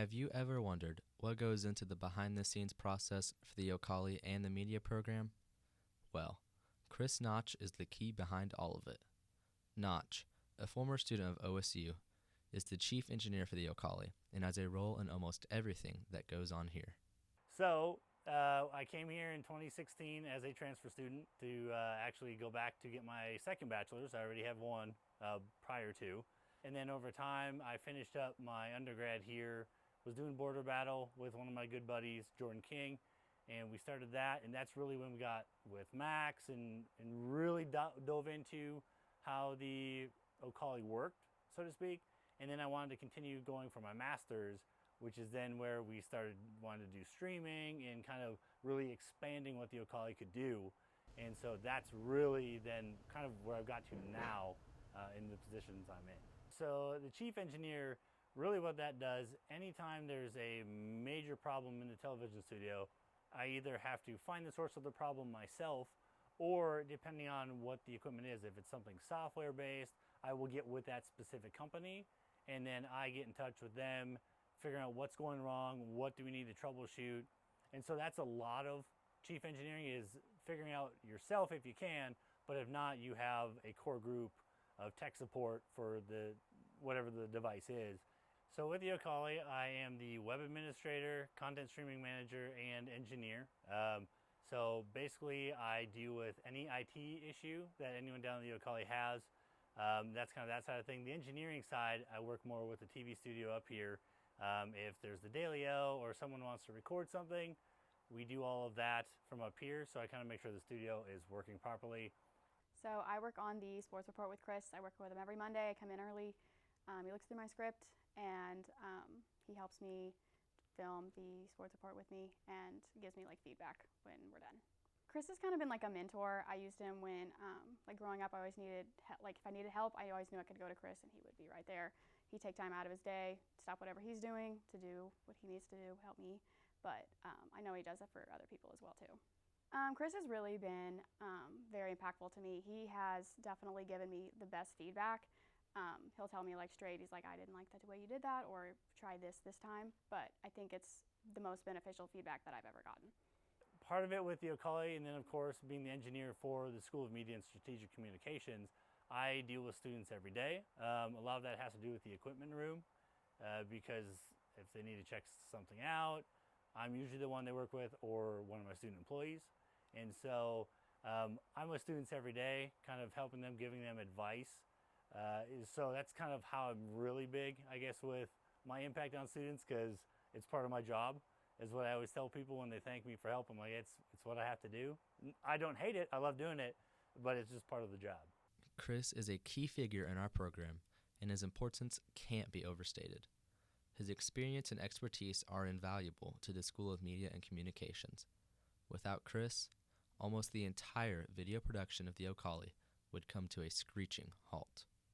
Have you ever wondered what goes into the behind-the-scenes process for the Ocali and the media program? Well, Chris Notch is the key behind all of it. Notch, a former student of OSU, is the chief engineer for the Ocali and has a role in almost everything that goes on here. So I came here in 2016 as a transfer student to actually go back to get my second bachelor's. I already have one prior to. And then over time, I finished up my undergrad here, was doing border battle with one of my good buddies, Jordan King, and we started that. And that's really when we got with Max and really dove into how the Ocali worked, so to speak. And then I wanted to continue going for my master's, which is then where we started wanting to do streaming and kind of really expanding what the Ocali could do. And so that's really then kind of where I've got to now in the positions I'm in. So the chief engineer, really what that does, anytime there's a major problem in the television studio, I either have to find the source of the problem myself, or depending on what the equipment is, if it's something software based, I will get with that specific company and then I get in touch with them, figuring out what's going wrong, what do we need to troubleshoot. And so that's a lot of chief engineering, is figuring out yourself if you can, but if not, you have a core group of tech support for the whatever the device is. So with the Ocali, I am the web administrator, content streaming manager, and engineer. So basically, I deal with any IT issue that anyone down in the Ocali has. That's kind of that side of thing. The engineering side, I work more with the TV studio up here. If there's the Daily-O or someone wants to record something, we do all of that from up here. So I kind of make sure the studio is working properly. So I work on the sports report with Chris. I work with him every Monday. I come in early. He looks through my script and he helps me film the sports report with me and gives me like feedback when we're done. Chris has kind of been like a mentor. I used him when, like growing up, I always needed, like if I needed help, I always knew I could go to Chris and he would be right there. He'd take time out of his day, stop whatever he's doing to do what he needs to do, help me. But I know he does that for other people as well too. Chris has really been very impactful to me. He has definitely given me the best feedback. He'll tell me like straight, he's like, I didn't like the way you did that, or try this time. But I think it's the most beneficial feedback that I've ever gotten. Part of it with the Ocali, and then of course being the engineer for the School of Media and Strategic Communications, I deal with students every day. A lot of that has to do with the equipment room, because if they need to check something out, I'm usually the one they work with or one of my student employees. And so I'm with students every day, kind of helping them, giving them advice. So that's kind of how I'm really big, I guess, with my impact on students, because it's part of my job, is what I always tell people when they thank me for help. I'm like, it's what I have to do. I don't hate it, I love doing it, but it's just part of the job. Chris is a key figure in our program, and his importance can't be overstated. His experience and expertise are invaluable to the School of Media and Communications. Without Chris, almost the entire video production of the Ocali would come to a screeching halt.